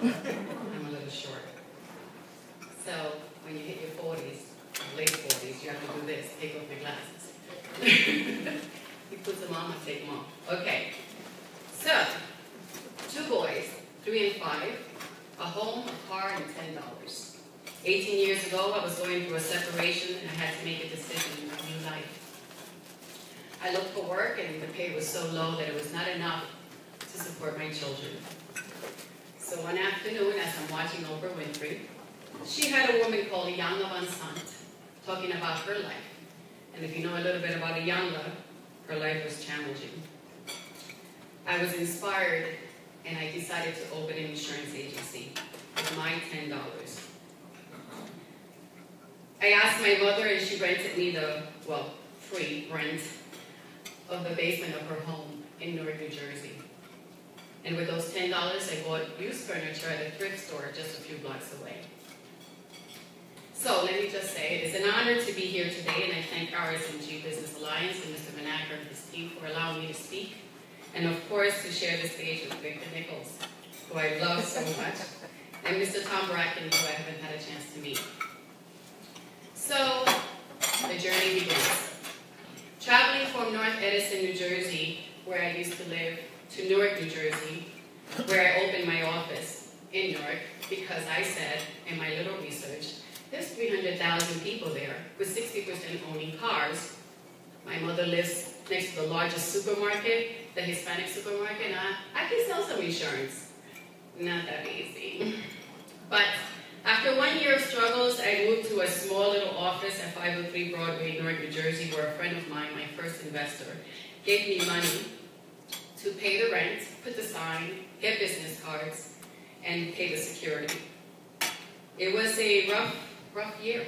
I'm a little short. So when you hit your 40s, late 40s, you have to do this, take off your glasses. You put them on, I take them off. Okay. So, 2 boys, 3 and 5, a home, a car, and $10. 18 years ago, I was going through a separation and I had to make a decision about new life. I looked for work and the pay was so low that it was not enough to support my children. So one afternoon, as I'm watching Oprah Winfrey, she had a woman called Iyanla Vanzant talking about her life. And if you know a little bit about Iyanla, her life was challenging. I was inspired and I decided to open an insurance agency with my $10. I asked my mother and she rented me the, well, free rent of the basement of her home in Newark, New Jersey. And with those $10, I bought used furniture at a thrift store just a few blocks away. So let me just say, it is an honor to be here today, and I thank RSMG Business Alliance and Mr. Manacker and his team for allowing me to speak, and of course to share the stage with Victor Nichols, who I love so much, and Mr. Tom Bracken, who I haven't had a chance to meet. So the journey begins. Traveling from North Edison, New Jersey, where I used to live, to Newark, New Jersey, where I opened my office in Newark, because I said in my little research, there's 300,000 people there, with 60% owning cars. My mother lives next to the largest supermarket, the Hispanic supermarket, and I can sell some insurance. Not that easy. But after 1 year of struggles, I moved to a small little office at 503 Broadway, Newark, New Jersey, where a friend of mine, my first investor, gave me money to pay the rent, put the sign, get business cards, and pay the security. It was a rough year.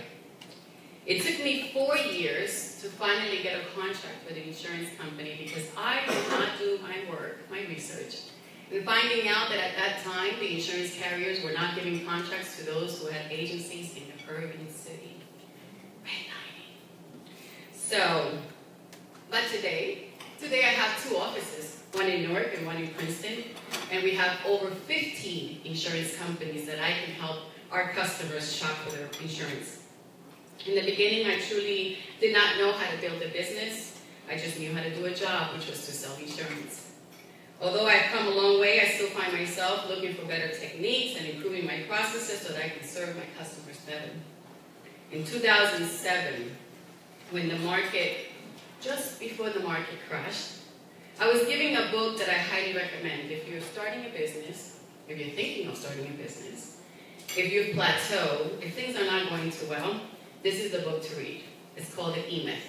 It took me 4 years to finally get a contract with an insurance company because I did not do my work, my research, and finding out that at that time the insurance carriers were not giving contracts to those who had agencies in the urban city. Redlining. So, but today I have 2 offices, one in Newark and one in Princeton, and we have over 15 insurance companies that I can help our customers shop for their insurance. In the beginning, I truly did not know how to build a business. I just knew how to do a job, which was to sell insurance. Although I've come a long way, I still find myself looking for better techniques and improving my processes so that I can serve my customers better. In 2007, when the market, just before the market crashed, I was giving a book that I highly recommend. If you're starting a business, if you're thinking of starting a business, if you've plateaued, if things are not going too well, this is the book to read. It's called The E-Myth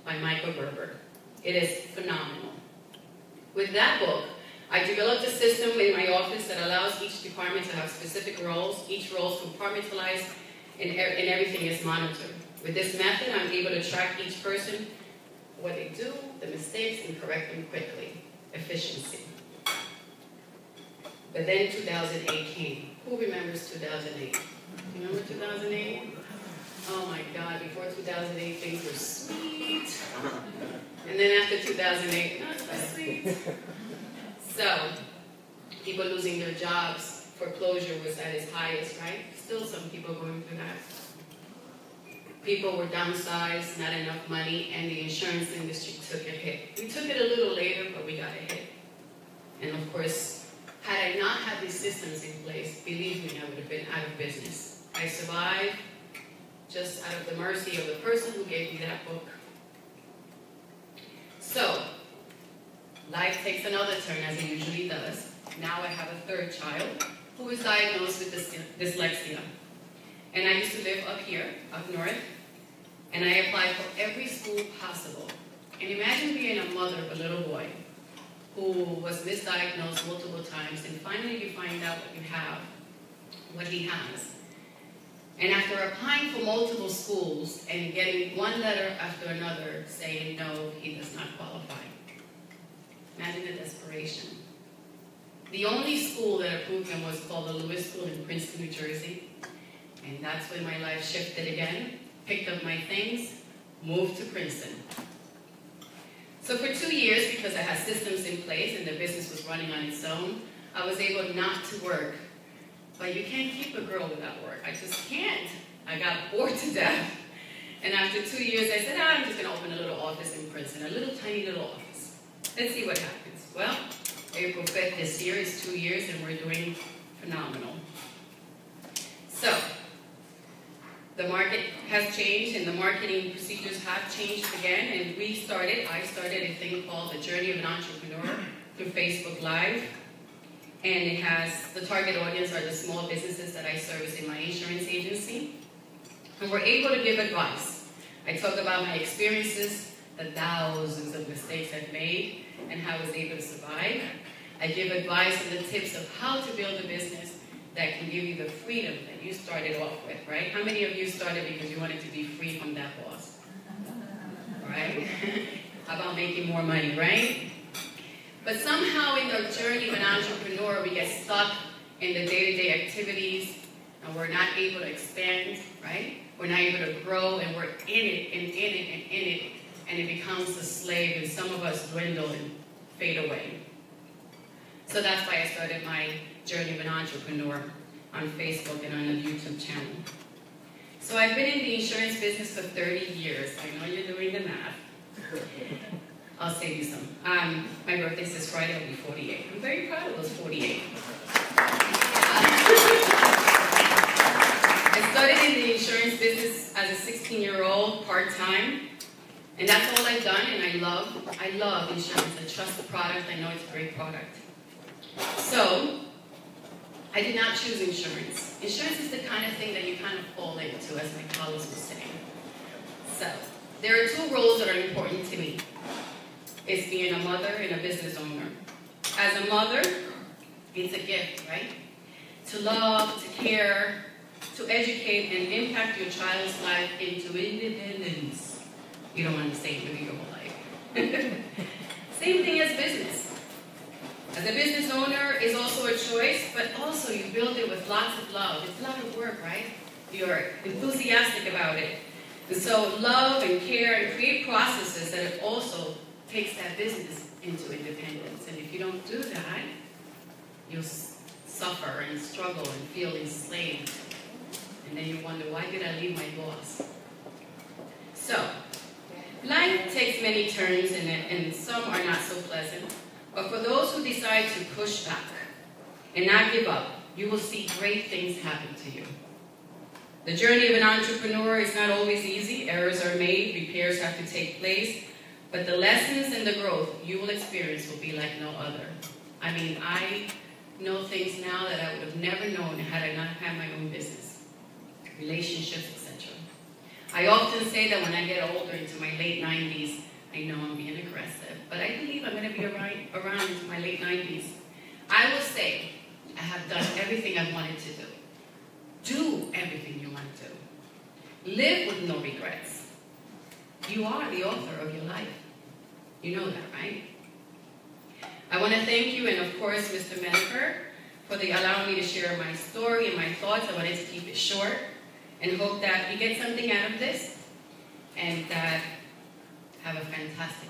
by Michael Gerber. It is phenomenal. With that book, I developed a system in my office that allows each department to have specific roles. Each role is compartmentalized and everything is monitored. With this method, I'm able to track each person, what they do, the mistakes, and correct them quickly. Efficiency. But then 2008 came. Who remembers 2008? Remember 2008? Oh my God, before 2008 things were sweet. And then after 2008, not so sweet. So, people losing their jobs, foreclosure was at its highest, right? Still some people going through that. People were downsized, not enough money, and the insurance industry took a hit. We took it a little later, but we got a hit. And of course, had I not had these systems in place, believe me, I would have been out of business. I survived just out of the mercy of the person who gave me that book. So, life takes another turn, as it usually does. Now I have a 3rd child who was diagnosed with dyslexia. And I used to live up here, up north, and I applied for every school possible. And imagine being a mother of a little boy who was misdiagnosed multiple times, and finally you find out what he has. And after applying for multiple schools and getting one letter after another saying no, he does not qualify. Imagine the desperation. The only school that approved him was called the Lewis School in Princeton, New Jersey. And that's when my life shifted again, picked up my things, moved to Princeton. So for 2 years, because I had systems in place and the business was running on its own, I was able not to work But you can't keep a girl without work. I just can't. I got bored to death. And after 2 years, I said, I'm just going to open a little office in Princeton, a little tiny little office. Let's see what happens. Well, April 5th this year is 2 years, and we're doing phenomenal. So, the market has changed, and the marketing procedures have changed again, and I started a thing called The Journey of an Entrepreneur through Facebook Live. And it has, the target audience are the small businesses that I service in my insurance agency. And we're able to give advice. I talk about my experiences, the thousands of mistakes I've made, and how I was able to survive. I give advice and the tips of how to build a business that can give you the freedom that you started off with, right? How many of you started because you wanted to be free from that boss? Right? How about making more money, right? But somehow in the journey of an entrepreneur, we get stuck in the day-to-day activities, and we're not able to expand, right? We're not able to grow, and we're in it, and in it, and in it, and it becomes a slave, and some of us dwindle and fade away. So that's why I started my Journey of an Entrepreneur on Facebook and on the YouTube channel. So I've been in the insurance business for 30 years. I know you're doing the math. I'll save you some. My birthday's this Friday, I'll be 48. I'm very proud of those 48. I started in the insurance business as a 16-year-old, part-time. And that's all I've done, and I love insurance. I trust the product. I know it's a great product. So, I did not choose insurance. Insurance is the kind of thing that you kind of fall into, as my colleagues were saying. So, there are two roles that are important to me. It's being a mother and a business owner. As a mother, it's a gift, right? To love, to care, to educate and impact your child's life into independence. You don't want to stay with your whole life. Same thing as business. As a business owner is also a choice, but also you build it with lots of love. It's a lot of work, right? You're enthusiastic about it. And so love and care and create processes that it also takes that business into independence. And if you don't do that, you'll suffer and struggle and feel enslaved. And then you wonder, why did I leave my boss? So, life takes many turns, and some are not so pleasant. But for those who decide to push back and not give up, you will see great things happen to you. The journey of an entrepreneur is not always easy. Errors are made, repairs have to take place, but the lessons and the growth you will experience will be like no other. I mean, I know things now that I would have never known had I not had my own business, relationships, etc. I often say that when I get older, into my late 90s, I know I'm being aggressive, but I believe I'm going to be around into my late 90s. I will say, I have done everything I wanted to do. Do everything you want to. Live with no regrets. You are the author of your life. You know that, right? I want to thank you, and of course, Mr. Mercury, for allowing me to share my story and my thoughts. I wanted to keep it short, and hope that you get something out of this, and that have a fantastic